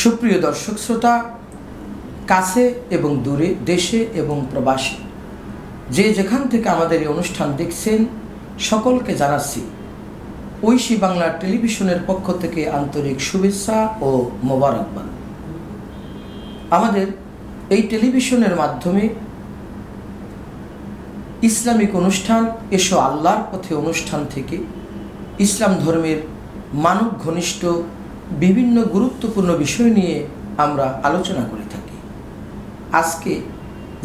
সুপ্রিয় দর্শক শ্রোতা, কাছে এবং দূরে, দেশে এবং প্রবাসী, যে যেখান থেকে আমাদের এই অনুষ্ঠান দেখছেন, সকলকে জানাচ্ছি ঐশী বাংলা টেলিভিশনের পক্ষ থেকে আন্তরিক শুভেচ্ছা ও মোবারকবাদ। আমাদের এই টেলিভিশনের মাধ্যমে ইসলামিক অনুষ্ঠান এসো আল্লাহর পথে অনুষ্ঠান থেকে ইসলাম ধর্মের মানব ঘনিষ্ঠ বিভিন্ন গুরুত্বপূর্ণ বিষয় নিয়ে আমরা আলোচনা করে থাকি। আজকে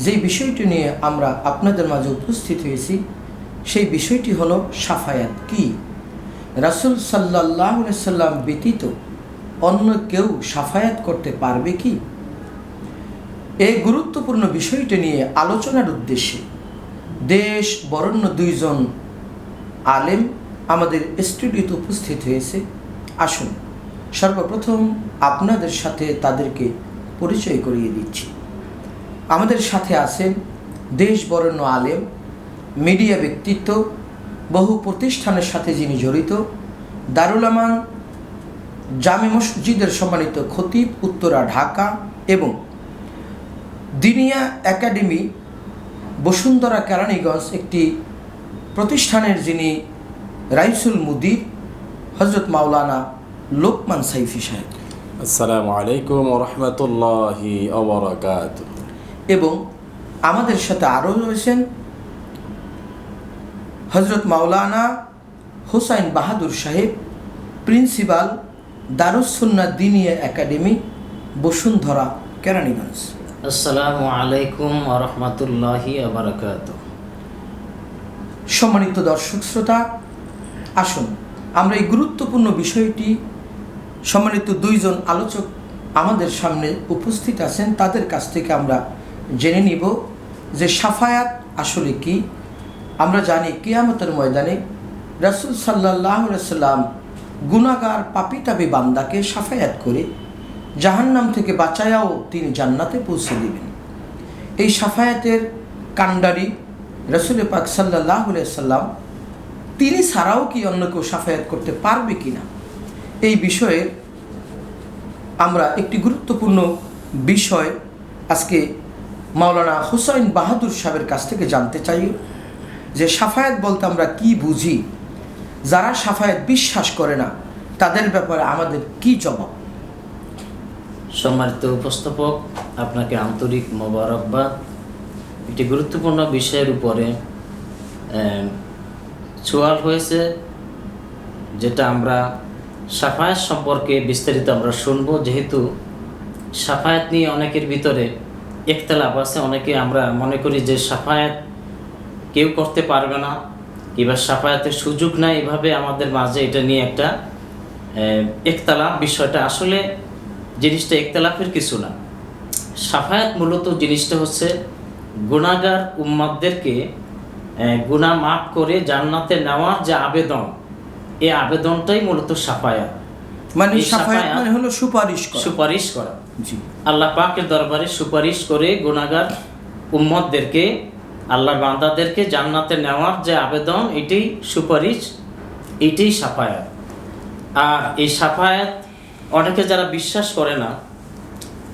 যেই বিষয়টি নিয়ে আমরা আপনাদের মাঝে উপস্থিত হয়েছি, সেই বিষয়টি হলো শাফায়াত কি। রাসূল সাল্লাল্লাহু আলাইহি সাল্লাম ব্যতীত অন্য কেউ শাফায়াত করতে পারবে কি? এই গুরুত্বপূর্ণ বিষয়টি নিয়ে আলোচনার উদ্দেশ্যে দেশ বরেণ্য দুইজন আলেম আমাদের স্টুডিওতে উপস্থিত হয়েছে। আসুন সর্বপ্রথম আপনাদের সাথে তাদেরকে পরিচয় করিয়ে দিচ্ছি। আমাদের সাথে আছেন দেশ বরেণ্য আলেম, মিডিয়া ব্যক্তিত্ব, বহু প্রতিষ্ঠানের সাথে যিনি জড়িত, দারুল আমান জামে মসজিদের সম্মানিত খতিব উত্তরা ঢাকা এবং দিনিয়া একাডেমি বসুন্ধরা কেরানীগঞ্জ একটি প্রতিষ্ঠানের যিনি রাইসুল মুদির, হযরত মাওলানা লোকমান সাইফি সাহেব। আসসালামু আলাইকুম ওয়া রাহমাতুল্লাহি ওয়া বারাকাতুহু। এবং আমাদের সাথে আরও রয়েছেন হযরত মাওলানা হুসাইন বাহাদুর সাহেব, প্রিন্সিপাল দারুস সুন্নাহ দিনিয়া একাডেমি বসুন্ধরা কেরানীগঞ্জ। আসসালামু আলাইকুম ওয়া রাহমাতুল্লাহি ওয়া বারাকাতুহু। সম্মানিত দর্শক শ্রোতা, আসুন আমরা এই গুরুত্বপূর্ণ বিষয়টি সম্মানিত দুইজন আলোচক আমাদের সামনে উপস্থিত আছেন, তাদের কাছ থেকে আমরা জেনে নিব যে শাফায়াত আসলে কি। আমরা জানি কিয়ামতের ময়দানে রাসূল সাল্লাল্লাহু আলাইহি সাল্লাম গুনাহগার পাপী বান্দাকে শাফায়াত করে জাহান্নাম থেকে বাঁচায়াও তিনি জান্নাতে পৌঁছে দিবেন। এই শাফায়াতের কাণ্ডারি রাসূল পাক সাল্লাল্লাহু আলাইহি সাল্লাম, তিনি ছাড়াও কি অন্য কেউ শাফায়াত করতে পারবে কিনা, এই বিষয়ে আমরা একটি গুরুত্বপূর্ণ বিষয় আজকে মাওলানা হুসাইন বাহাদুর সাহেবের কাছ থেকে জানতে চাই যে শাফায়াত বলতে আমরা কি বুঝি। যারা শাফায়াত বিশ্বাস করে না তাদের ব্যাপারে আমাদের কি জবাব? সম্মানিত উপস্থাপক, আপনাকে আন্তরিক মোবারকবাদ। একটি গুরুত্বপূর্ণ বিষয়ের উপরে সওয়াল হয়েছে, যেটা আমরা শাফায়াত সম্পর্কে বিস্তারিত আমরা শুনব। যেহেতু শাফায়াত নিয়ে অনেকের ভিতরে ইখতিলাফ আছে, অনেকে আমরা মনে করি যে শাফায়াত কেউ করতে পারবে না কিংবা শাফায়াতের সুযোগ নাই, এভাবে আমাদের মাঝে এটা নিয়ে একটা ইখতিলাফ। বিষয়টা আসলে জিনিসটা ইখতিলাফের কিছু না। শাফায়াত মূলত জিনিসটা হচ্ছে গুনাহগার উম্মতদেরকে গুনাহ মাফ করে জান্নাতে নেওয়ার যে আবেদন, এই আবেদনটাই মূলত শাফায়াত। মানে শাফায়াত মানে হলো সুপারিশ করা। জি, আল্লাহ পাকের দরবারে সুপারিশ করে গুনাহগার উম্মতদেরকে, আল্লাহর বান্দাদেরকে জান্নাতে নেওয়ার যে আবেদন, এটাই সুপারিশ, এটাই শাফায়াত। আর এই শাফায়াত অনেকে যারা বিশ্বাস করে না,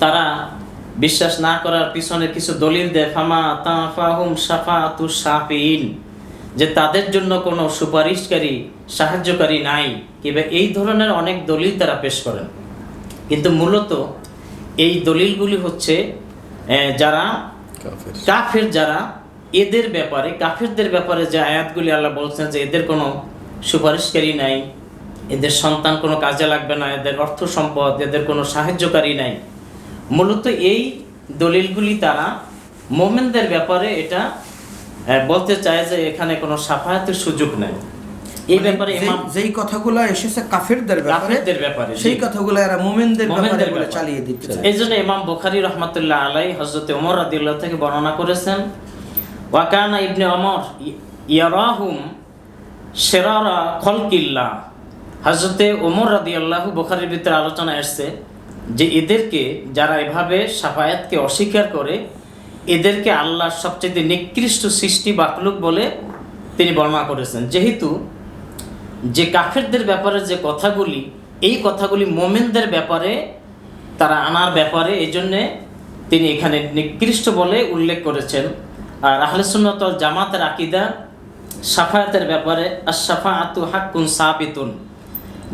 তারা বিশ্বাস না করার পিছনে কিছু দলিল দেয়, ফামা তাফাহুম শাফাআতুশ শাফিঈন, যে তাদের জন্য কোনো সুপারিশকারী, সাহায্যকারী নাই, কিংবা এই ধরনের অনেক দলিল তারা পেশ করেন। কিন্তু মূলত এই দলিলগুলি হচ্ছে যারা কাফের, যারা এদের ব্যাপারে, কাফেরদের ব্যাপারে যে আয়াতগুলি আল্লাহ বলছেন যে এদের কোনো সুপারিশকারী নাই, এদের সন্তান কোনো কাজে লাগবে না, এদের অর্থ সম্পদ, এদের কোনো সাহায্যকারী নাই, মূলত এই দলিলগুলি তারা মুমিনদের ব্যাপারে এটা বলতে চায় যে এখানে কোনো শাফায়াতের সুযোগ নাই। এই ব্যাপারে যেই কথাগুলো এসেছে কাফেরদের ব্যাপারে, সেই কথাগুলো এরা মুমিনদের ব্যাপারে বলে চালিয়ে দিচ্ছে। এই জন্য ইমাম বুখারী রাহমাতুল্লাহ আলাইহি হযরত ওমর রাদিয়াল্লাহু থেকে বর্ণনা করেছেন, ওয়া কানা ইবনে ওমর ইয়ারাহুম শিরারা খলকিল্লাহ। হযরত ওমর রাদিয়াল্লাহু, বুখারীর ভিতরে আলোচনা আসছে যে এদেরকে, যারা এভাবে শাফায়াতকে অস্বীকার করে, এদেরকে আল্লাহর সবচেয়ে নিকৃষ্ট সৃষ্টি বাকলুক বলে তিনি বর্ণনা করেছেন। যেহেতু যে কাফেরদের ব্যাপারে যে কথাগুলি, এই কথাগুলি মুমিনদের ব্যাপারে তারা আনার ব্যাপারে এই জন্যে তিনি এখানে নিকৃষ্ট বলে উল্লেখ করেছেন। আর আহলে সুন্নাত ওয়াল জামাতের আকীদা শাফায়াতের ব্যাপারে আশ-শাফাআতু হাক্কুন সাবিতুন,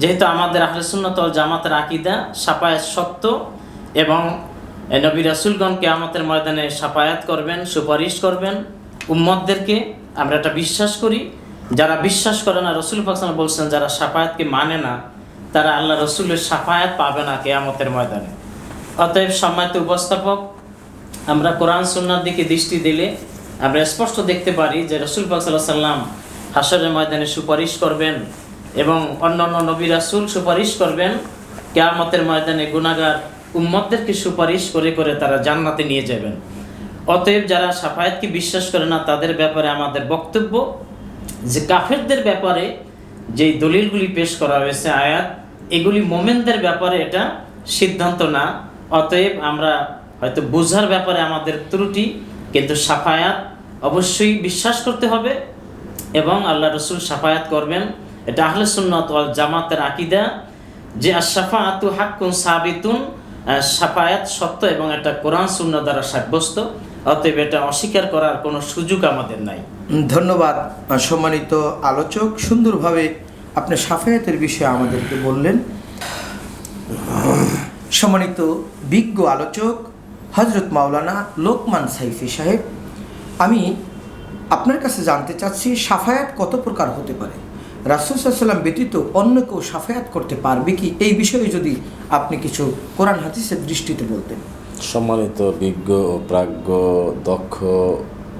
যেহেতু আমাদের আহলে সুন্নাত ওয়াল জামাতের আকীদা শাফায়াত সত্য এবং নবী রাসূলগণ কিয়ামতের ময়দানে শাফায়াত করবেন, সুপারিশ করবেন উম্মতদেরকে, আমরা এটা বিশ্বাস করি। যারা বিশ্বাস করে না, রাসূল পাক সাল্লাল্লাহু আলাইহি ওয়াসাল্লাম বলছেন যারা শাফায়াতকে মানে না তারা আল্লাহ রাসূলের শাফায়াত পাবে না কিয়ামতের ময়দানে। অতএব সম্মানিত উপস্থাপক, আমরা কোরআন সুন্নাহর দিকে দৃষ্টি দিলে আমরা স্পষ্ট দেখতে পারি যে রাসূল পাক সাল্লাল্লাহু আলাইহি ওয়াসাল্লাম হাশরের ময়দানে সুপারিশ করবেন এবং অন্যান্য নবী রাসূল সুপারিশ করবেন। কিয়ামতের ময়দানে গুনাহগার উম্মতদেরকে সুপারিশ করে করে তারা জান্নাতে নিয়ে যাবেন। অতএব যারা শাফায়াতকে বিশ্বাস করে না তাদের ব্যাপারে আমাদের বক্তব্য যে কাফেরদের ব্যাপারে যেই দলিলগুলি পেশ করা হয়েছে আয়াত, এগুলি মোমেনদের ব্যাপারে এটা সিদ্ধান্ত না। অতএব আমরা হয়তো বোঝার ব্যাপারে আমাদের ত্রুটি, কিন্তু শাফায়াত অবশ্যই বিশ্বাস করতে হবে এবং আল্লাহ রসুল শাফায়াত করবেন। এটা আহলে সুন্নাত ওয়াল জামাতের আকীদা যে আশ-শাফাআতু হাক্কুন সাবিতুন, শাফায়াত সত্য এবং এটা কোরআন সুন্নাহ দ্বারা সাব্যস্ত। অতএব এটা অস্বীকার করার কোনো সুযোগ আমাদের নাই। ধন্যবাদ সম্মানিত আলোচক, সুন্দরভাবে আপনি শাফায়াতের বিষয়ে আমাদেরকে বললেন। সম্মানিত বিজ্ঞ আলোচক হযরত মাওলানা লোকমান সাইফি সাহেব, আমি আপনার কাছে জানতে চাচ্ছি শাফায়াত কত প্রকার হতে পারে? রাসূল সাল্লাল্লাহু আলাইহি ওয়াসাল্লাম ব্যতীত অন্য কেউ শাফায়াত করতে পারবে কি? এই বিষয়ে যদি আপনি কিছু কোরআন হাদিসের দৃষ্টিতে বলতেন। সম্মানিত বিজ্ঞ ও প্রাজ্ঞ, দক্ষ,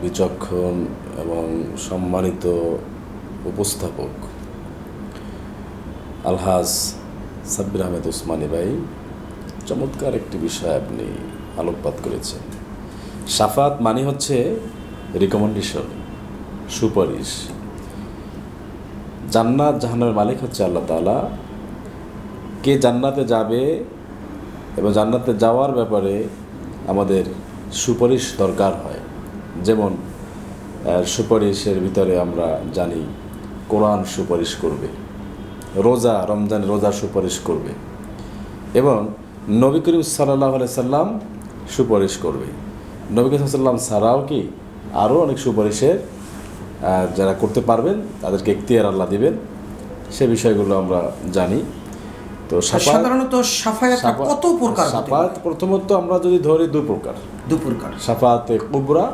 বিচক্ষণ এবং সম্মানিত উপস্থাপক আলহাজ সাব্বির আহমেদ উসমানী ভাই, চমৎকার একটি বিষয় আপনি আলোকপাত করেছেন। শাফাত মানে হচ্ছে রিকমেন্ডেশন, সুপারিশ। জান্নাত জাহান্নামের মালিক হচ্ছে আল্লাহ তাআলা। কে জান্নাতে যাবে এবং জান্নাতে যাওয়ার ব্যাপারে আমাদের সুপারিশ দরকার হয়। যেমন সুপারিশের ভিতরে আমরা জানি কোরআন সুপারিশ করবে, রোজা, রমজান রোজা সুপারিশ করবে এবং নবী করিম সাল্লাল্লাহু আলাইহি সাল্লাম সুপারিশ করবে। নবী করিম সাল্লাল্লাহু আলাইহি সাল্লাম ছাড়াও কি আরও অনেক সুপারিশের যারা করতে পারবেন তাদেরকে ইখতিয়ার আল্লাহ দিবেন, সে বিষয়গুলো আমরা জানি। তো সাধারণত শাফায়াত কত প্রকার? শাফায়াত প্রথমত আমরা যদি ধরি দুই প্রকার। শাফায়াতে কুবরা,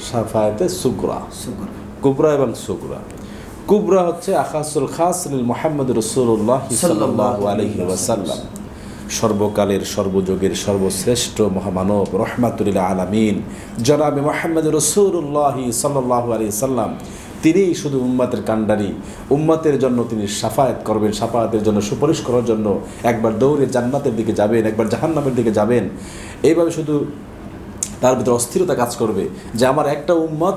শাফায়াতে সুগরা। কুবরা এবং সুগরা। কুবরা হচ্ছে আখাসুল খাস লিল মুহাম্মদ রাসূলুল্লাহ সাল্লাল্লাহু আলাইহি ওয়াসাল্লাম, সর্বকালের সর্বযুগের সর্বশ্রেষ্ঠ মহামানব রহমাতুল লিল আলামিন জনাবে মুহাম্মদ রাসূলুল্লাহ সাল্লাল্লাহু আলাইহি সাল্লাম, তিনিই শুধু উম্মতের কাণ্ডারি। উম্মতের জন্য তিনি শাফায়াত করবেন, শাফায়াতের জন্য সুপারিশ করার জন্য একবার দৌড়ে জান্নাতের দিকে যাবেন, একবার জাহান্নামের দিকে যাবেন। এইভাবে শুধু তার ভিতরে অস্থিরতা কাজ করবে যে আমার একটা উম্মত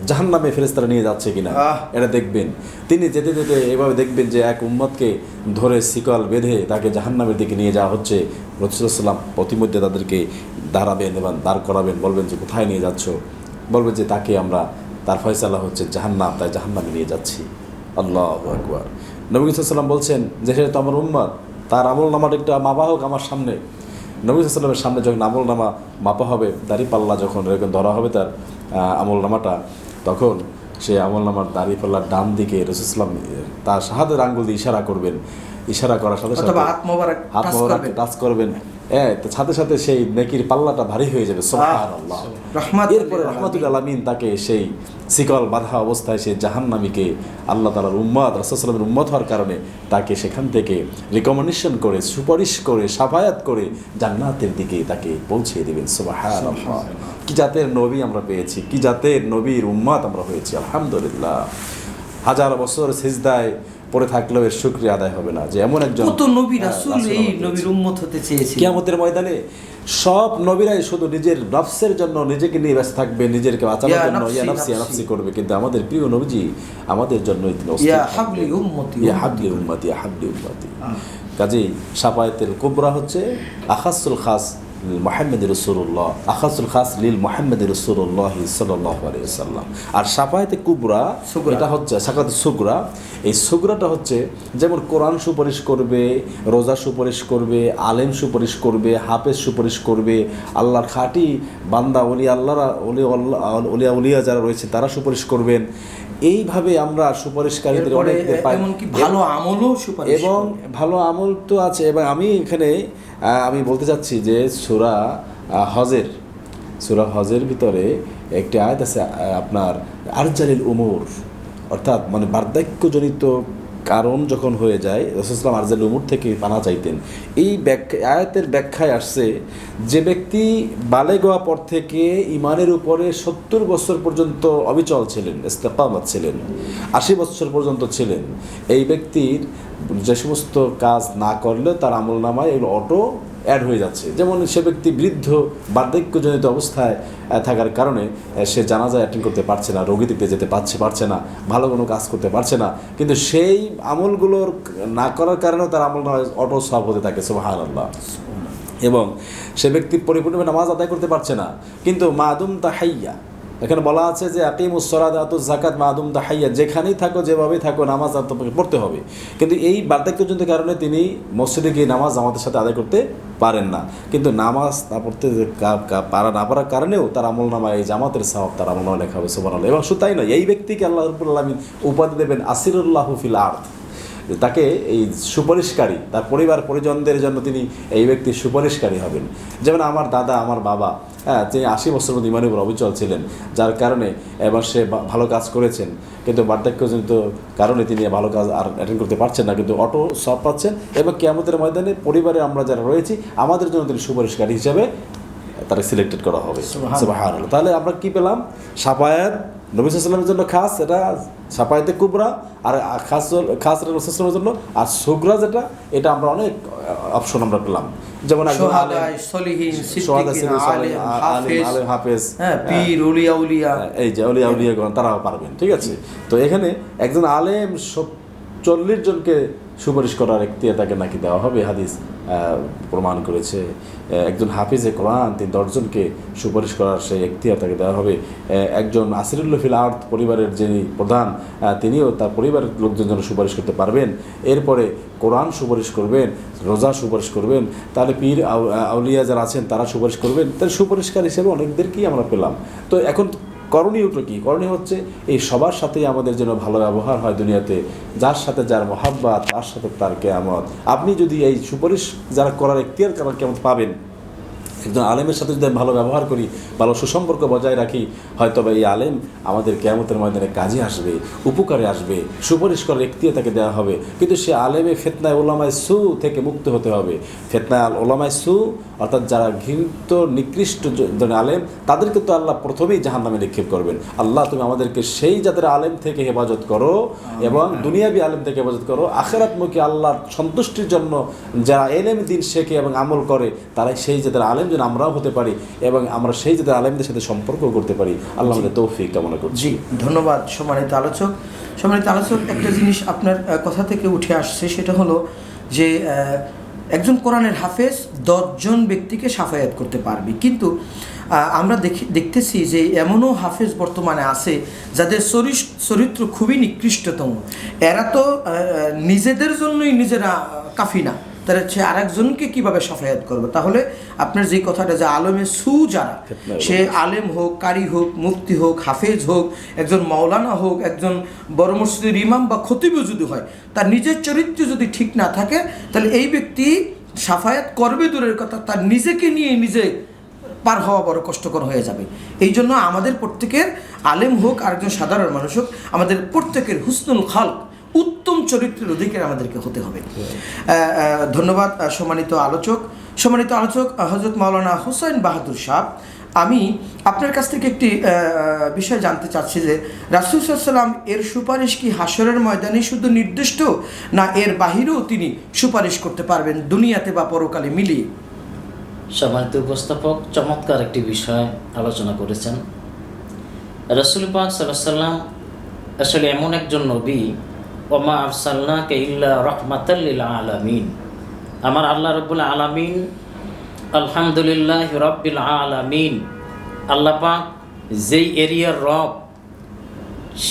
জাহান্নামে ফেরেশতারা নিয়ে যাচ্ছে কিনা এটা দেখবেন। তিনি যেতে যেতে এভাবে দেখবেন যে এক উম্মতকে ধরে শিকল বেঁধে তাকে জাহান্নামের দিকে নিয়ে যাওয়া হচ্ছে। রাসূলুল্লাহ সাল্লাল্লাহু আলাইহি ওয়াসাল্লাম প্রতিমধ্যে তাদেরকে দাঁড়াবেন এবং দাঁড় করাবেন, বলবেন যে কোথায় নিয়ে যাচ্ছ? বলবেন যে তাকে আমরা, তার ফয়সালা হচ্ছে জাহান্নাম, তাই জাহান্নামে নিয়ে যাচ্ছি। আল্লাহু আকবার। নবী সাল্লাল্লাহু আলাইহি ওয়াসাল্লাম বলছেন যে সে তো আমার উম্মত, তার আমল নামাটা একটা মাপা হোক আমার সামনে। নবী সাল্লাল্লাহু আলাইহি ওয়াসাল্লামের সামনে যখন আমল নামা মাপা হবে, দাড়ি পাল্লা যখন এরকম ধরা হবে তার আমল নামাটা, তখন সে আমল নামার দাড়ি পাল্লার ডান দিকে রাসূল সাল্লাল্লাহু আলাইহি ওয়াসাল্লাম তার শাহাদাতের আঙ্গুল দিয়ে ইশারা করবেন। ইশারা করার সাথে সাথে হাত মোবারক টাচ করবেন, সাথে সাথে সেই নেকির পাল্লাটা ভারী হয়ে যাবে। সুবহানাল্লাহ। এরপরে রাহমাতুল আলামিন তাকে সেই শিকল বাঁধা অবস্থায় সে জাহান্নামীকে আল্লাহ তাআলার উম্মত, রাসূল সাল্লাল্লাহু আলাইহি ওয়াসাল্লামের উম্মত হওয়ার কারণে তাকে সেখান থেকে রিকমেন্ডেশন করে, সুপারিশ করে, শাফায়াত করে জান্নাতের দিকে তাকে পৌঁছে দিবেন। সুবহানাল্লাহ। কি জাতের নবী আমরা পেয়েছি, কি জাতের নবীর উম্মত আমরা হয়েছি, আলহামদুলিল্লাহ। হাজার বছর সিজদায় পড়ে থাকলেও এর শুকরিয়া আদায় হবে না যে এমন একজন কত নবী রাসূল এই নবীর উম্মত হতে চেয়েছে। কিয়ামতের ময়দানে সব নবীরাই শুধু নিজের নফসের জন্য নিজেকে নিয়ে ব্যস্ত থাকবে, নিজেকে বাঁচানোর জন্য ইয়া নফসি ইয়া নফসি করবে, কিন্তু আমাদের প্রিয় নবীজি আমাদের জন্য ইয়া হাবলি উম্মতি ইয়া হাবলি উম্মতি ইয়া হাবলি উম্মতি। কাজেই শাফায়াতুল কুবরা হচ্ছে আখাসুল খাস মোহাম্মদ রসুল্লাহ, আখাসুল খাস লিল মোহাম্মদ রসুল্লাহ সাল্লাল্লাহু আলাইহি ওয়াসাল্লাম। আর শাফায়াতে কুবরা এটা হচ্ছে শাফায়াতে সুগরা। এই সুগরাটা হচ্ছে যেমন কোরআন সুপারিশ করবে, রোজা সুপারিশ করবে, আলেম সুপারিশ করবে, হাফেজ সুপারিশ করবে, আল্লাহর খাঁটি বান্দা ওলিয়া উলিয়া যারা রয়েছে তারা সুপারিশ করবেন। এইভাবে আমরা সুপারিশকারীদের অনেকদের পাই। এমনকি ভালো আমলও সুপারিশ এবং ভালো আমল তো আছে। এবং আমি এখানে আমি বলতে চাচ্ছি যে সূরা হজের ভিতরে একটি আয়াত আছে আপনার আরজালিল উমুর, অর্থাৎ মানে বার্ধক্যজনিত কারণ যখন হয়ে যায় রাসূল সাল্লাল্লাহু আলাইহি ওয়াসাল্লাম উমুর থেকে পানা চাইতেন। এই আয়াতের ব্যাখ্যায় আসছে যে ব্যক্তি বালেগ হওয়ার পর থেকে ইমানের উপরে 70 বছর পর্যন্ত অবিচল ছিলেন, ইস্তেকামত ছিলেন, 80 বছর পর্যন্ত ছিলেন, এই ব্যক্তির যে সমস্ত কাজ না করলে তার আমলনামায় এগুলো অটো অ্যাড হয়ে যাচ্ছে। যেমন সে ব্যক্তি বৃদ্ধ বার্ধক্যজনিত অবস্থায় থাকার কারণে সে জানাজা অ্যাটেন্ড করতে পারছে না, রোগী দেখতে যেতে পারছে না, ভালো কোনো কাজ করতে পারছে না, কিন্তু সেই আমলগুলোর না করার কারণেও তার আমলনামায় অটো সওয়াব হতে থাকে, সুবহানাল্লাহ। এবং সে ব্যক্তি পরিপূর্ণভাবে নামাজ আদায় করতে পারছে না, কিন্তু মাদুম তাহাইয়া, এখানে বলা আছে যে আকিমুস সালাত আতুজ যাকাত মাদুম তাহাইয়া, যেখানেই থাকো যেভাবেই থাকো নামাজ তোমাকে পড়তে হবে। কিন্তু এই বার্ধক্যজনিত কারণে তিনি মসজিদে গিয়ে নামাজ জামাতের সাথে আদায় করতে পারেন না, কিন্তু নামাজ না পড়তে না পারার কারণেও তার আমলনামায় এই জামাতের সওয়াব তার আমলনামায় লেখা হবে, সুবহানাল্লাহ। এবং শুধু তাই নয়, এই ব্যক্তিকে আল্লাহ রাব্বুল আলামিন উপাধি দেবেন আসিরুল্লাহু ফিল আরদ, তাকে এই সুপারিশকারী, তার পরিবার পরিজনদের জন্য তিনি এই ব্যক্তির সুপারিশকারী হবেন। যেমন আমার দাদা, আমার বাবা, তিনি 80 বছর মধ্যে ইমানের উপর অবিচল ছিলেন, যার কারণে এবার সে ভালো কাজ করেছেন, কিন্তু বার্ধক্যজনিত কারণে তিনি ভালো কাজ আর অ্যাটেন্ড করতে পারছেন না, কিন্তু অটো সব পাচ্ছেন। এবং কিয়ামতের ময়দানে পরিবারে আমরা যারা রয়েছি আমাদের জন্য তিনি সুপারিশকারী হিসাবে তারা সিলেক্টেড করা হবে, সুবহানাল্লাহ। তাহলে আমরা কি পেলাম? শাফায়াত নবী সাল্লাল্লাহু আলাইহি ওয়াসাল্লামের জন্য খাস, এটা শাফায়াতে কুবরা, আর খাস রাসূল সাল্লাল্লাহু আলাইহি ওয়াসাল্লামের জন্য, আর সুগরা যেটা, এটা আমরা অনেক অপশন আমরা পেলাম। যেমন হাফেজ, পীর, ওলিয়া উলিয়া, এই যে ওলিয়া উলিয়াগণ তারাও পারবেন, ঠিক আছে। তো এখানে একজন আলেম 40 জনকে সুপারিশ করার এখতিয়ার তাকে নাকি দেওয়া হবে, হাদিস প্রমাণ করেছে। একজন হাফিজে কোরআন তিনি 10 জনকে সুপারিশ করার সেই এখতিয়ার তাকে দেওয়া হবে। একজন আসিরুল্লাহ ফিল আরদ পরিবারের যিনি প্রধান তিনিও তার পরিবারের লোকজন জন্য সুপারিশ করতে পারবেন। এরপরে কোরআন সুপারিশ করবেন, রোজা সুপারিশ করবেন, তাহলে পীর আউলিয়া যারা আছেন তারা সুপারিশ করবেন। তাহলে সুপারিশকার হিসেবে অনেকদেরকেই আমরা পেলাম। তো এখন করণীয়টা কি? করণীয় হচ্ছে এই সবার সাথেই আমাদের যেন ভালো ব্যবহার হয় দুনিয়াতে, যার সাথে যার মহাব্বত তার সাথে তার কিয়ামত। আপনি যদি এই সুপারিশ যারা করার এখতিয়ার করার কিয়ামত পাবেন, একজন আলেমের সাথে যদি ভালো ব্যবহার করি, ভালো সুসম্পর্ক বজায় রাখি, হয়তো এই আলেম আমাদের কিয়ামতের ময়দানে কাজে আসবে, উপকারে আসবে, সুপারিশ করার এখতিয়ার তাকে দেওয়া হবে। কিন্তু সে আলেমে ফিতনায় উলামায়ে সু থেকে মুক্ত হতে হবে। ফিতনায় উলামায়ে সু অর্থাৎ যারা ঘৃণিত নিকৃষ্ট আলেম, তাদেরকে তো আল্লাহ প্রথমেই জাহান্নামে নিক্ষেপ করবেন। আল্লাহ তুমি আমাদেরকে সেই জাতের আলেম থেকে হেফাজত করো, এবং দুনিয়াবি আলেম থেকে হেফাজত করো। আখিরাতমুখী আল্লাহর সন্তুষ্টির জন্য যারা এলেম দিন শেখে এবং আমল করে, তারাই সেই জাতের আলেম যেন আমরাও হতে পারি, এবং আমরা সেই জাতের আলেমদের সাথে সম্পর্ক করতে পারি। আল্লাহ আমাদের তৌফিক কামনা করছি। জি, ধন্যবাদ সম্মানিত আলোচক। একটা জিনিস আপনার কথা থেকে উঠে আসছে, সেটা হলো যে একজন কোরআনের হাফেজ 10 জন ব্যক্তিকে শাফায়াত করতে পারবে, কিন্তু আমরা দেখতেছি যে এমনও হাফেজ বর্তমানে আছে যাদের চরিত্র খুবই নিকৃষ্টতম। এরা তো নিজেদের জন্যই নিজেরা কাফি না, তারা হচ্ছে আরেকজনকে কীভাবে শাফায়াত করবে? তাহলে আপনার যে কথাটা, যে আলেমে সু যারা, সে আলেম হোক, কারি হোক, মুফতি হোক, হাফেজ হোক, একজন মাওলানা হোক, একজন বড় মসজিদের ইমাম বা খতিবও যদি হয়, তার নিজের চরিত্র যদি ঠিক না থাকে, তাহলে এই ব্যক্তি শাফায়াত করবে দূরের কথা, তার নিজেকে নিয়ে নিজে পার হওয়া বড় কষ্টকর হয়ে যাবে। এই জন্য আমাদের প্রত্যেকের, আলেম হোক আর একজন সাধারণ মানুষ হোক, আমাদের প্রত্যেকের হুসনুল খালক, উত্তম চরিত্রের অধিকারী আমাদেরকে হতে হবে। ধন্যবাদ সম্মানিত আলোচক। হযরত মাওলানা হুসাইন বাহাদুর সাহেব, আমি আপনার কাছ থেকে একটি বিষয় জানতে চাচ্ছি যে রাসূল সাল্লাল্লাহু আলাইহি ওয়াসাল্লাম এর সুপারিশ কি হাসরের ময়দানে শুধু নির্দিষ্ট, না এর বাহিরেও তিনি সুপারিশ করতে পারবেন দুনিয়াতে বা পরকালে মিলিয়ে? সম্মানিত উপস্থাপক চমৎকার একটি বিষয় আলোচনা করেছেন। রাসূল পাক সাল্লাল্লাহু আলাইহি ওয়াসাল্লাম আসলে এমন একজন নবী, ওমা আরসালনাকা ইল্লা রাহমাতাল লিল আলামিন, আমার আল্লাহ রাব্বুল আলামিন আলহামদুলিল্লাহ রাব্বিল আলামিন। আল্লাহ পাক যেই এরিয়ার রব,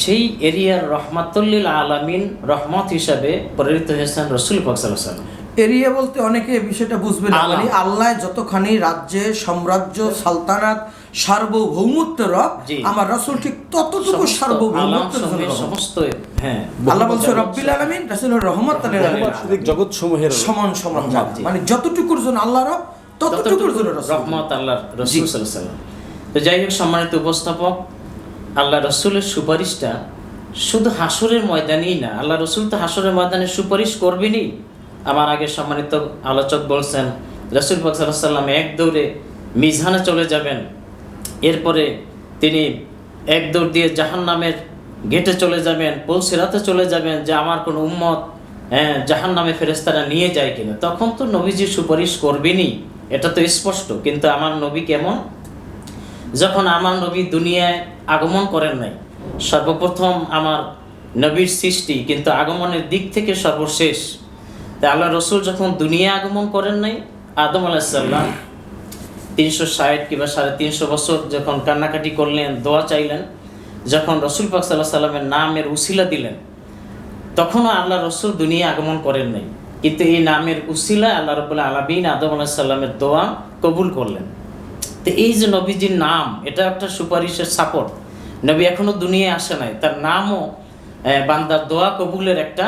সেই এরিয়ার রহমাতুল্লিল আলামিন, রহমত হিসাবে প্রেরিত হয়েছেন রাসূল পাক সাল্লাল্লাহু আলাইহি ওয়াসাল্লাম। এরিয়া বলতে অনেকে বিষয়টা বুঝবে না, আলাম। মানে আল্লাহ যতখানি রাজ্যে, সাম্রাজ্য, সালতানাত, সার্বভৌমত্বের রব, জি। আমার রাসূল ঠিক ততটুকু সমস্ত সার্বভৌমত্বের আলাম রব। সমস্ত, হ্যাঁ, আল্লাহ বলছে রব্বিল আলামিন, রাসূল রহমাতুল লিল আলামিন, জগৎ সমূহের সমান সমান রহমত, জাত। জি। মানে যতটুকুর জন্য আল্লাহ রব, ততটুকুর জন্য রাসূল। রহমত আল্লাহর রাসূল সাল্লাল্লাহু আলাইহি ওয়াসাল্লাম। তো যাই হোক, সম্মানিত উপস্থাপক, আল্লাহ রাসূলের সুপারিশটা শুধু হাসরের ময়দানেই না, আল্লাহ রাসূল তো হাসরের ময়দানে সুপারিশ করবেনই। আমার আগে সম্মানিত আলোচক বলছেন রাসূল পাক সাল্লাল্লাহু আলাইহি ওয়াসাল্লাম এক দৌড়ে মিজানে চলে যাবেন, এরপরে তিনি এক দৌড় দিয়ে জাহান্নামের গেটে চলে যাবেন, পুলসিরাতে চলে যাবেন, যে আমার কোনো উম্মত জাহান্নামে ফেরেশতারা নিয়ে যায় কিনা। তখন তো নবীজি সুপারিশ করবেনই, এটা তো স্পষ্ট। কিন্তু আমার নবী কেমন? যখন আমার নবী দুনিয়ায় আগমন করেন নাই, সর্বপ্রথম আমার নবীর সৃষ্টি, কিন্তু আগমনের দিক থেকে সর্বশেষ। তাই আল্লাহ রসুল যখন দুনিয়ায় আগমন করেন নাই, আদম আলাইহিস সালাম 360 কিংবা 350 বছর যখন কান্নাকাটি করলেন, দোয়া চাইলেন, যখন রসুল পাক সাল্লাল্লাহু আলাইহি সাল্লামের নামের উসিলা দিলেন, তখনও আল্লাহ রসুল দুনিয়া আগমন করেন নাই। কিন্তু এই নামের উসিলা আল্লাহ রাব্বুল আলামিন আদম আলাইহিস সালামের দোয়া কবুল করলেন। তো এই যে নবীজির নাম, এটা একটা সুপারিশের সাপোর্ট। নবী এখনো দুনিয়ায় আসে নাই, তার নামও বান্দার দোয়া কবুলের একটা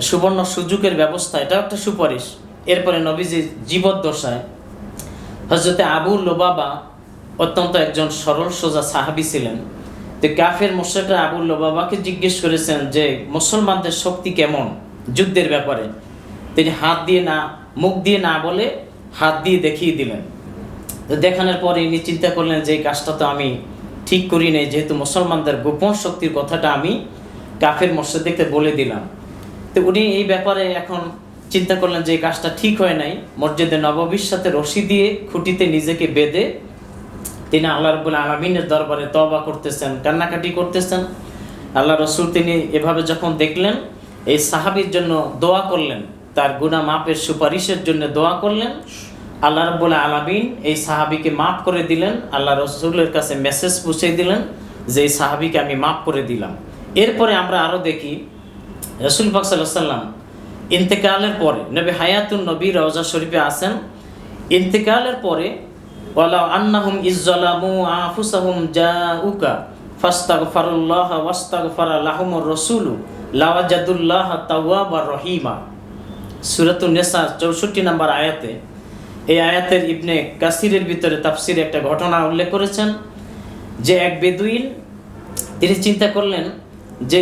সুবর্ণ সুযোগের ব্যবস্থা, এটাও একটা সুপারিশ। এরপরে নবীজির জীবদ্দশায় হযরতে আবু লুবাবা অত্যন্ত একজন সরল সোজা সাহাবী ছিলেন। তো কাফের মুশরিকরা আবু লুবাবাকে জিজ্ঞেস করেছেন যে মুসলমানদের শক্তি কেমন যুদ্ধের ব্যাপারে। তিনি হাত দিয়ে না, মুখ দিয়ে না বলে হাত দিয়ে দেখিয়ে দিলেন। তো দেখানোর পরে ইনি চিন্তা করলেন যে এই কাজটা তো আমি ঠিক করি নাই, যেহেতু মুসলমানদের গোপন শক্তির কথাটা আমি কাফের মুশরিকদেরকে বলে দিলাম। তো উনি এই ব্যাপারে এখন চিন্তা করলেন যে এই কাজটা ঠিক হয় নাই। মসজিদে নববীর সাথে রশি দিয়ে খুঁটিতে নিজেকে বেঁধে তিনি আল্লাহ রাব্বুল আলামিনের দরবারে তওবা করতেছেন, কান্নাকাটি করতেছেন। আল্লাহ রসুল তিনি এভাবে যখন দেখলেন, এই সাহাবীর জন্য দোয়া করলেন, তার গুনাহ মাফের সুপারিশের জন্য দোয়া করলেন। আল্লাহ রাব্বুল আলামিন এই সাহাবীকে মাফ করে দিলেন। আল্লাহ রসুলের কাছে মেসেজ পৌঁছে দিলেন যে এই সাহাবীকে আমি মাফ করে দিলাম। এরপরে আমরা আরও দেখি রাসূল পাক সাল্লাল্লাহু আলাইহি ওয়াসাল্লাম ইন্তেকালের পরে, নবী হায়াতুন নবী রওজা শরীফে আছেন, ইন্তেকালের পরে ওয়ালা আন্নাহুম ইজ্জালামু আনফুসাহুম জাউকা ফাস্তাগফিরুল্লাহ ওয়াস্তাগফারা লাহুমুর রাসূলু লাওয়াজাদুল্লাহ তাওয়াবার রহিমা। সূরাতুন নিসা 64 নম্বর আয়াতে, এই আয়াতের ইবনে কাসিরের ভিতরে তাফসিরে একটা ঘটনা উল্লেখ করেছেন যে এক বেদুইন তিনি চিন্তা করলেন যে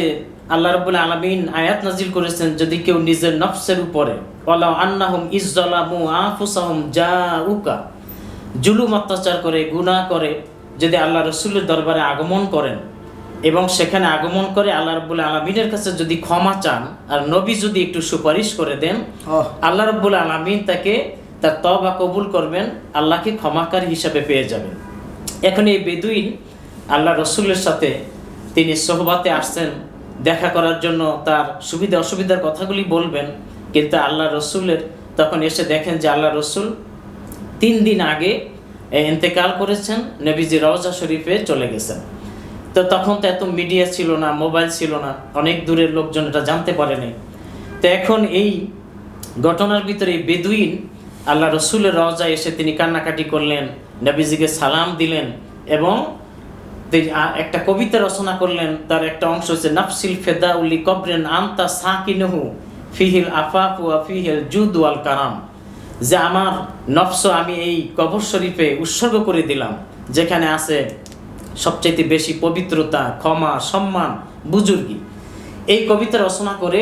আল্লাহ রাব্বুল আলামিন আয়াত নাজিল করেছেন, যদি কেউ নিজের নফসের উপরে ওয়ালা আন্নাহুম ইজ্জালামু আনফুসাহুম জাউকা, জুলুম অত্যাচার করে, গুনাহ করে, যদি আল্লাহ রসুলের দরবারে আগমন করেন এবং সেখানে আগমন করে আল্লাহ রাব্বুল আলামিনের কাছে যদি ক্ষমা চান আর নবী যদি একটু সুপারিশ করে দেন, আল্লাহ রাব্বুল আলামিন তাকে তার তওবা কবুল করবেন, আল্লাহকে ক্ষমাকারী হিসাবে পেয়ে যাবেন। এখন এই বেদুইন আল্লাহ রসুলের সাথে তিনি সোহবাতে আসছেন, দেখা করার জন্য তার সুবিধা অসুবিধার কথাগুলি বলবেন। কিন্তু আল্লাহ রসুলের তখন এসে দেখেন যে আল্লাহ রসুল 3 দিন আগে ইন্তেকাল করেছেন, নবীজি রওজা শরীফে চলে গেছেন। তো তখন তো এত মিডিয়া ছিল না, মোবাইল ছিল না, অনেক দূরের লোকজন এটা জানতে পারেনি। তো এখন এই ঘটনার ভিতরে এই বেদুইন আল্লাহ রসুলের রওজায় এসে তিনি কান্নাকাটি করলেন, নবীজিকে সালাম দিলেন এবং তিনি একটা কবিতা রচনা করলেন। তার একটা অংশ হচ্ছে নাফসিল ফেদা উল্লি কবরেন আন্তা সাকিনহু ফিহিল আফাফু ওয়া ফিহিল জুদ ওয়াল কারাম, যে আমার নফস আমি এই কবর শরীফে উৎসর্গ করে দিলাম, যেখানে আছে সবচেয়ে বেশি পবিত্রতা, ক্ষমা, সম্মান, বুজুর্গি। এই কবিতা রচনা করে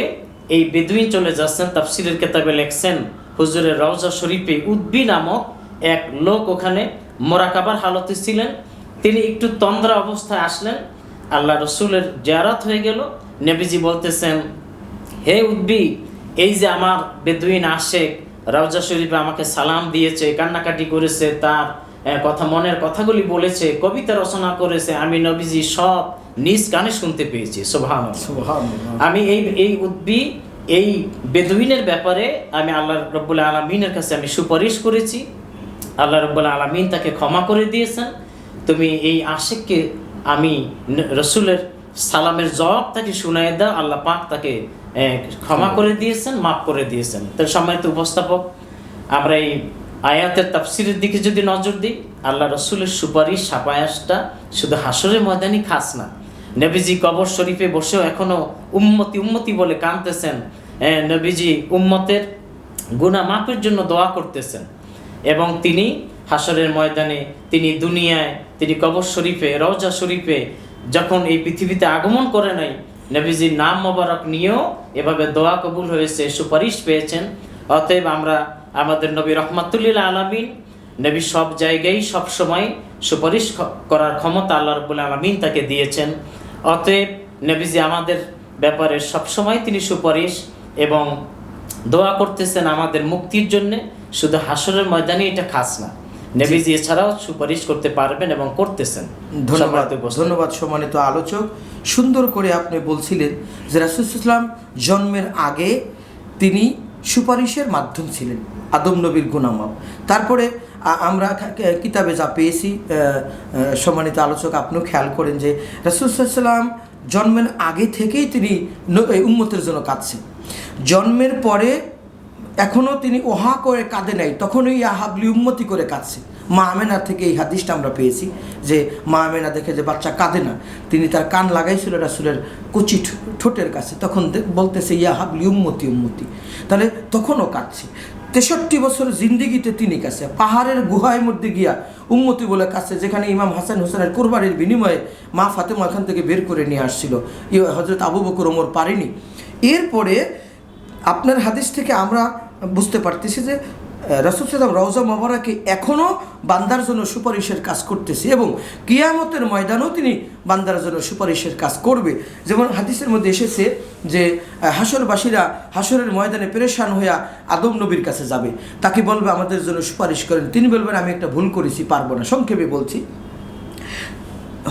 এই বেদুইন চলে যাচ্ছেন। তাফসিরের কিতাবে লেখছেন হুজুরের রওজা শরীফে উদ্বি নামক এক লোক ওখানে মোরাকাবার হালতে ছিলেন। তিনি একটু তন্দ্রা অবস্থায় আসলেন, আল্লাহ রসুলের জিয়ারত হয়ে গেল। নবীজি বলতেছেন, হে উদ্বি, এই যে আমার বেদুইন আশেক রওজা শরীফে আমাকে সালাম দিয়েছে, কান্নাকাটি করেছে, তার কথা মনের কথাগুলি বলেছে, কবিতা রচনা করেছে, আমি নবীজি সব নিজ কানে শুনতে পেয়েছি। সুবহানাল্লাহ। আমি এই উদ্বি এই বেদুইনের ব্যাপারে আমি আল্লাহ রাব্বুল আলামিনের কাছে আমি সুপারিশ করেছি। আল্লাহ রাব্বুল আলামিন তাকে ক্ষমা করে দিয়েছেন। তুমি এই আশিককে আমি রসুলের সালামের জবাব তাকে শুনাই দাও, আল্লাহ পাক তাকে ক্ষমা করে দিয়েছেন, মাফ করে দিয়েছেন। তার সম্মানিত উপস্থাপক, আমরা এই আয়াতের তাফসিরের দিকে যদি নজর দিই, আল্লাহ রসুলের সুপারিশ সাফায়াতটা শুধু হাসরের ময়দানই খাস না, নবীজি কবর শরীফে বসেও এখনো উম্মতি উম্মতি বলে কাঁদতেছেন। নবীজি উম্মতের গুনাহ মাফের জন্য দোয়া করতেছেন, এবং তিনি হাসরের ময়দানে, তিনি দুনিয়ায়, তিনি কবর শরীফে, রওজা শরীফে যখন এই পৃথিবীতে আগমন করে নাই, নবীজির নাম মোবারক নিয়েও এভাবে দোয়া কবুল হয়েছে, সুপারিশ পেয়েছেন। অতএব আমরা আমাদের নবী রহমাতুল্লিল আলামিন, নবী সব জায়গায় সব সময় সুপারিশ করার ক্ষমতা আল্লাহ রাব্বুল আলামিন তাকে দিয়েছেন। অতএব নবীজি আমাদের ব্যাপারে সবসময় তিনি সুপারিশ এবং দোয়া করতেছেন আমাদের মুক্তির জন্যে। শুধু হাসরের ময়দানে এটা খাস না, নবীজি এছাড়াও সুপারিশ করতে পারবেন এবং করতেছেন। ধন্যবাদ সম্মানিত আলোচক। সুন্দর করে আপনি বলছিলেন যে রাসূল সাল্লাল্লাহু আলাইহি ওয়াসাল্লাম জন্মের আগে তিনি সুপারিশের মাধ্যম ছিলেন, আদম নবীর গুনাহ মাফ। তারপরে আমরা কিতাবে যা পেয়েছি, সম্মানিত আলোচক আপনিও খেয়াল করেন যে রাসূল সাল্লাল্লাহু আলাইহি ওয়াসাল্লাম জন্মের আগে থেকেই তিনি উম্মতের জন্য কাঁদছেন। জন্মের পরে এখনও তিনি ওহা করে কাঁদে নাই, তখনই ইয়া হাবলি উম্মতি করে কাঁদছে। মা আমেনা থেকে এই হাদিসটা আমরা পেয়েছি যে মা আমেনা দেখে যে বাচ্চা কাঁদে না, তিনি তার কান লাগাইছিল রাসূলের কচি ঠোঁটের কাছে, তখন বলতেছে ইয়া হাবলি উম্মতি উম্মতি, তাহলে তখনও কাঁদছে। 63 বছর জিন্দিগিতে তিনি কাছে পাহাড়ের গুহায় মধ্যে গিয়া উম্মতি বলে কাছে, যেখানে ইমাম হাসান হোসেনের কোরবানির বিনিময়ে মা ফাতেমা এখান থেকে বের করে নিয়ে আসছিল, হযরত আবু বকর ওমর পারেনি। এরপরে আপনার হাদিস থেকে আমরা বুঝতে পারতেছি যে রাসূল সাল্লাল্লাহু আলাইহি ওয়াসাল্লাম রওজা মোবারকে এখনও বান্দার জন্য সুপারিশের কাজ করতেছে, এবং কিয়ামতের ময়দানেও তিনি বান্দার জন্য সুপারিশের কাজ করবে। যেমন হাদিসের মধ্যে এসেছে যে হাসরবাসীরা হাসরের ময়দানে পেরেশান হইয়া আদম নবীর কাছে যাবে, তাকে বলবে আমাদের জন্য সুপারিশ করেন। তিনি বলবেন আমি একটা ভুল করেছি, পারবো না। সংক্ষেপে বলছি,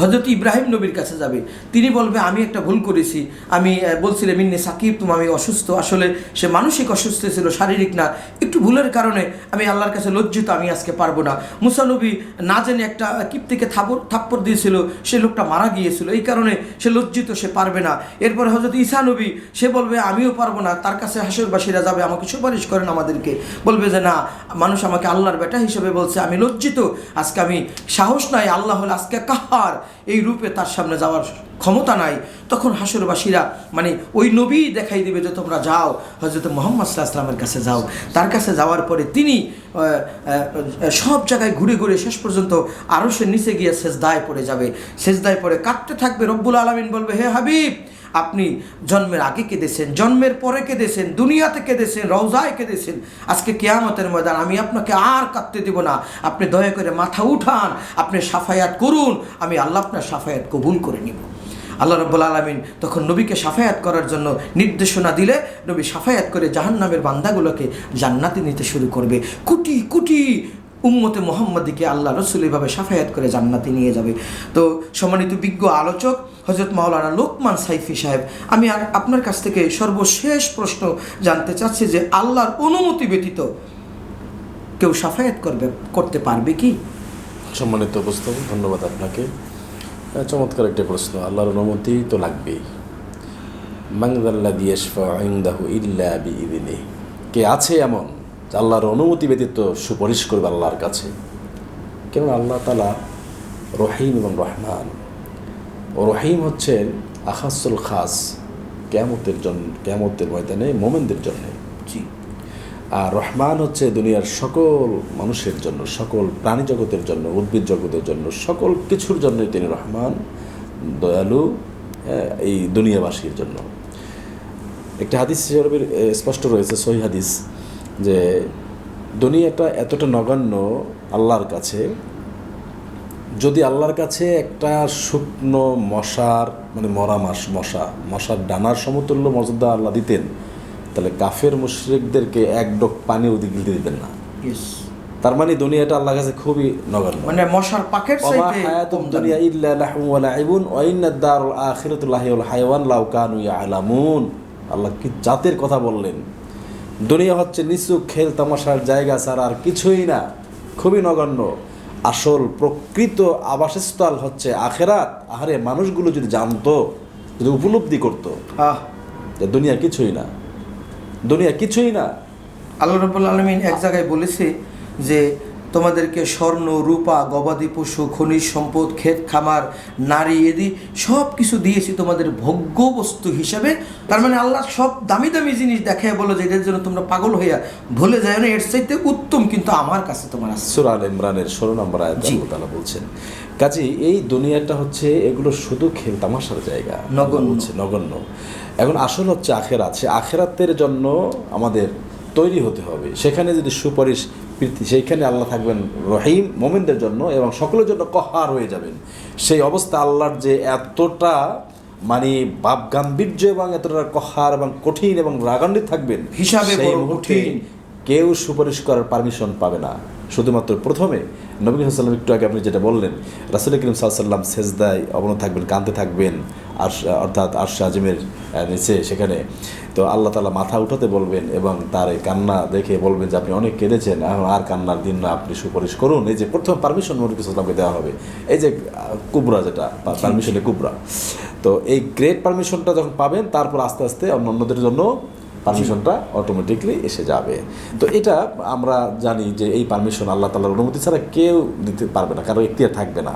হযরত ইব্রাহিম নবীর কাছে যাবে, তিনি বলবে আমি একটা ভুল করেছি, আমি বলছিলাম ইন্নী সাকিব, তুমি আমি অসুস্থ, আসলে সে মানসিক অসুস্থ ছিল, শারীরিক না, একটু ভুলের কারণে আমি আল্লাহর কাছে লজ্জিত, আমি আজকে পারবো না। মুসা নবী না জেনে একটা কিপ্তিকে থাপ্পড় দিয়েছিল, সে লোকটা মারা গিয়েছিল, এই কারণে সে লজ্জিত, সে পারবে না। এরপরে হযরত ঈসা নবী, সে বলবে আমিও পারবো না, তার কাছে হাসরবাসীরা যাবে, আমাকে সুপারিশ করেন আমাদেরকে, বলবে যে না, মানুষ আমাকে আল্লাহর বেটা হিসেবে বলছে, আমি লজ্জিত, আজকে আমি সাহস নাই, আল্লাহ হলে আজকে কাহার এই রূপে তার সামনে যাওয়ার ক্ষমতা নাই। তখন হাসরবাসীরা মানে ওই নবী দেখাই দিবে যে তোমরা যাও হযরত মুহাম্মদ সাল্লাল্লাহু আলাইহি ওয়াসাল্লামের কাছে যাও। তার কাছে যাওয়ার পরে তিনি সব জায়গায় ঘুরে ঘুরে শেষ পর্যন্ত আরশের নিচে গিয়ে সেজদায় পড়ে যাবে, সেজদায় পড়ে কাঁদতে থাকবে। রব্বুল আলামিন বলবে হে হাবিব, আপনি জন্মের আগে কেঁদেছেন, জন্মের পরে কেঁদেছেন, দুনিয়াতে কেঁদেছেন, রওজায় কেঁদেছেন, আজকে কিয়ামতের ময়দান আমি আপনাকে আর কাঁদতে দেব না, আপনি দয়া করে মাথা উঠান, আপনি সাফায়াত করুন, আমি আল্লাহ আপনার সাফায়াত কবুল করে নিব। আল্লাহ রাব্বুল আলামিন তখন নবীকে সাফায়াত করার জন্য নির্দেশনা দিলে নবী সাফায়াত করে জাহান্নামের বান্দাগুলোকে জান্নাতে নিতে শুরু করবে। কোটি কোটি উম্মতে মুহাম্মাদিকে আল্লাহ রসুল এইভাবে সাফায়াত করে জান্নাতে নিয়ে যাবে। তো সম্মানিত বিজ্ঞ আলোচক হযরত মাওলানা লোকমান সাইফি সাহেব, আমি আপনার কাছ থেকে সর্বশেষ প্রশ্ন জানতে চাচ্ছি যে আল্লাহর অনুমতি ব্যতীত কেউ সাফায়াত করতে পারবে কি? সম্মানিত উপস্থাপক, ধন্যবাদ আপনাকে। চমৎকার একটা প্রশ্ন। আল্লাহর অনুমতি তো লাগবেই। মান যাল্লাযী ইয়াশফাউ ইনদাহু ইল্লা বিইযনিহি, কে আছে এমন আল্লাহর অনুমতি ব্যতীত সুপারিশ করবে আল্লাহর কাছে? কেন আল্লাহ তাআলা রহিম এবং রহমান। ও রহিম হচ্ছেন আখাসুল খাস, কিয়ামতের ময়দানে মোমেনদের জন্য। জি। আর রহমান হচ্ছে দুনিয়ার সকল মানুষের জন্য, সকল প্রাণী জগতের জন্য, উদ্ভিদ জগতের জন্য, সকল কিছুর জন্যই তিনি রহমান, দয়ালু, এই দুনিয়াবাসীর জন্য। একটা হাদিস স্পষ্ট রয়েছে, সহিহ হাদিস, যে দুনিয়াটা এতটা নগণ্য আল্লাহর কাছে, যদি আল্লাহর কাছে একটা শুকনো মশার মানে মরা মশার ডানার সমতুল্য মর্যাদা আল্লাহ দিতেন, তাহলে কাফের মুশরিকদেরকে এক ডোক পানি ওদিকে দিতেন না। তার মানে দুনিয়াটা আল্লাহর কাছে খুবই নগণ্য, মানে মশার পাকের চাইতে হায়াতুদ দুনিয়া ইল্লা লাহমুন ওয়া লাইবুন ওয়া ইন্নাদ দারুল আখিরাতু লাহিউল হায়াওয়ান লাউ কানু ইয়ালামুন। আল্লাহ কি জাতের কথা বললেন! দুনিয়া হচ্ছে নিছক খেল তামাশার জায়গা ছাড়া আর কিছুই না। খুবই নগণ্য। আসল প্রকৃত আবাসস্থল হচ্ছে আখেরাত। আহারে, মানুষগুলো যদি জানতো, যদি উপলব্ধি করতো যে দুনিয়া কিছুই না, দুনিয়া কিছুই না। আল্লাহ রাব্বুল আলামিন এক জায়গায় বলেছে যে তোমাদেরকে স্বর্ণ, রূপা, গবাদি পশু, খনিজ সম্পদ, ক্ষেত খামার, নারী এদি সব কিছু দিয়েছি তোমাদের ভোগ্য বস্তু হিসাবে। তার মানে আল্লাহ সব দামি দামি জিনিস দেখায় বলো যে এদের জন্য তোমরা পাগল হইয়া ভুলে যায় না, এর চাইতে উত্তম কিন্তু আমার কাছে তোমার আছে। সূরা আল ইমরানের 16 নম্বর আয়াতে আল্লাহ তাআলা বলছেন, কাজেই এই দুনিয়াটা হচ্ছে এগুলো শুধু খেল তামাশার জায়গা, নগণ্য। এখন আসল হচ্ছে আখেরাত। সে আখেরাতের জন্য আমাদের তৈরি হতে হবে। সেখানে যদি সুপারিশ প্রীতি, সেইখানে আল্লাহ থাকবেন রহিম মোমিনদের জন্য এবং সকলের জন্য কহার হয়ে যাবেন। সেই অবস্থা আল্লাহর যে এতটা মানে ভাব গাম্ভীর্য এবং এতটা কহার এবং কঠিন এবং রাগান্বিত থাকবেন, হিসাবে সেই মুহূর্তে কেউ সুপারিশ করার পারমিশন পাবে না। শুধুমাত্র প্রথমে নবী সাল্লাল্লাহু আলাইহি ওয়াসাল্লাম, একটু আগে আপনি যেটা বললেন, রাসূল করিম সাল্লাল্লাহু আলাইহি ওয়াসাল্লাম সেজদায় অবনত থাকবেন, কাঁদতে থাকবেন অর্থাৎ আরশ আজিমের নিচে সেখানে। তো আল্লাহ তাআলা মাথা উঠাতে বলবেন এবং তার এই কান্না দেখে বলবেন যে আপনি অনেক কেঁদেছেন, এখন আর কান্নার দিন না, আপনি সুপারিশ করুন। এই যে প্রথম পারমিশন নবী সাল্লাল্লাহু দেওয়া হবে, এই যে কুবরা, যেটা পারমিশনে কুবরা। তো এই গ্রেট পারমিশনটা যখন পাবেন, তারপর আস্তে আস্তে অন্যদের জন্য পারমিশনটা অটোমেটিকলি এসে যাবে। তো এটা আমরা জানি যে এই পারমিশন আল্লাহ তাআলার অনুমতি ছাড়া কেউ দিতে পারবে না, কারো এখতিয়ার থাকবে না।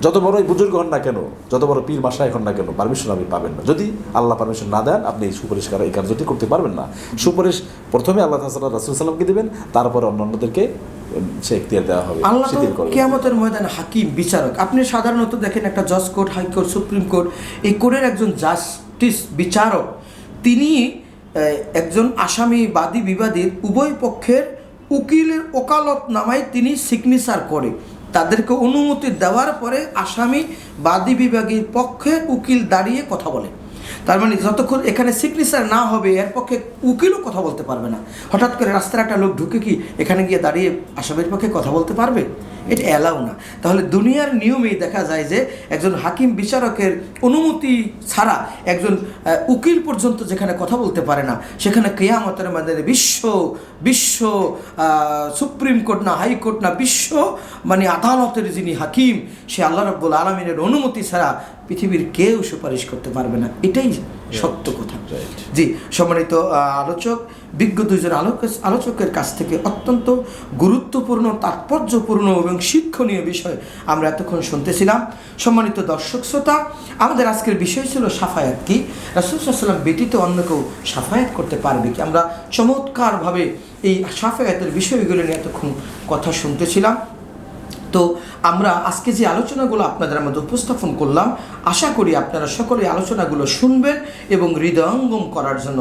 যত বড়ই বুজুর্গ হন না কেন, যত বড় পীর মাশায়েখ হন না কেন, পারমিশন আপনি পাবেন না। যদি আল্লাহ পারমিশন না দেন, আপনি এই সুপারিশ করা এই কার্যটি করতে পারবেন না। সুপারিশ প্রথমে আল্লাহ তাআলা রাসূল সাল্লামকে দিবেন, তারপরে অন্যদেরকে সে এখতিয়ার দেওয়া হবে। আল্লাহ তো কিয়ামতের ময়দানে হাকিম, বিচারক। আপনি সাধারণত দেখেন একটা জজ কোর্ট, হাইকোর্ট, সুপ্রিম কোর্ট, এই কোর্টের একজন জাস্টিস, বিচারক, তিনি একজন আসামি, বাদী বিবাদীর উভয় পক্ষের উকিলের ওকালত নামায় তিনি সিগনেচার করে, তাদেরকে অনুমতি দেওয়ার পরে আসামি বাদী বিভাগীর পক্ষে উকিল দাঁড়িয়ে কথা বলে। তার মানে যতক্ষণ এখানে সিগনেচার না হবে, এর পক্ষে উকিলও কথা বলতে পারবে না। হঠাৎ করে রাস্তার একটা লোক ঢুকে কি এখানে গিয়ে দাঁড়িয়ে আসামির পক্ষে কথা বলতে পারবে? এটা অ্যালাউ না। তাহলে দুনিয়ার নিয়মেই দেখা যায় যে একজন হাকিম, বিচারকের অনুমতি ছাড়া একজন উকিল পর্যন্ত যেখানে কথা বলতে পারে না, সেখানে কিয়ামতের ময়দানে বিশ্ব সুপ্রিম কোর্ট না, হাইকোর্ট না, বিশ্ব মানে আদালতের যিনি হাকিম, সে আল্লাহ রাব্বুল আলামিনের অনুমতি ছাড়া পৃথিবীর কেউ সুপারিশ করতে পারবে না। এটাই সত্য কথা। জি, সম্মানিত আলোচক, বিজ্ঞ দুইজন আলোচকের কাছ থেকে অত্যন্ত গুরুত্বপূর্ণ, তাৎপর্যপূর্ণ এবং শিক্ষণীয় বিষয় আমরা এতক্ষণ শুনতেছিলাম। সম্মানিত দর্শক শ্রোতা, আমাদের আজকের বিষয় ছিল সাফায়াত কি, রাসূল সাল্লাল্লাহু আলাইহি ওয়াসাল্লাম ব্যতীত অন্য কেউ সাফায়াত করতে পারবে কি। আমরা চমৎকারভাবে এই সাফায়াতের বিষয়গুলো নিয়ে এতক্ষণ কথা শুনতেছিলাম। তো আমরা আজকে যে আলোচনাগুলো আপনাদের মধ্যে উপস্থাপন করলাম, আশা করি আপনারা সকলে আলোচনাগুলো শুনবেন এবং হৃদয়ঙ্গম করার জন্য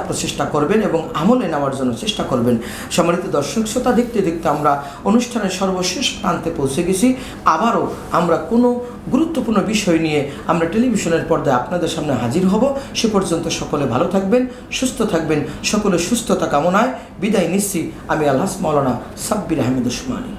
প্রচেষ্টা করবেন এবং আমলে নেওয়ার জন্য চেষ্টা করবেন। সম্মানিত দর্শক শ্রোতা, দেখতে দেখতে আমরা অনুষ্ঠানের সর্বশেষ প্রান্তে পৌঁছে গেছি। আবারও আমরা কোনো গুরুত্বপূর্ণ বিষয় নিয়ে আমরা টেলিভিশনের পর্দায় আপনাদের সামনে হাজির হব। সে পর্যন্ত সকলে ভালো থাকবেন, সুস্থ থাকবেন। সকলে সুস্থতা কামনায় বিদায় নিচ্ছি। আমি আলহাজ মাওলানা সাব্বির আহমেদ উসমানী।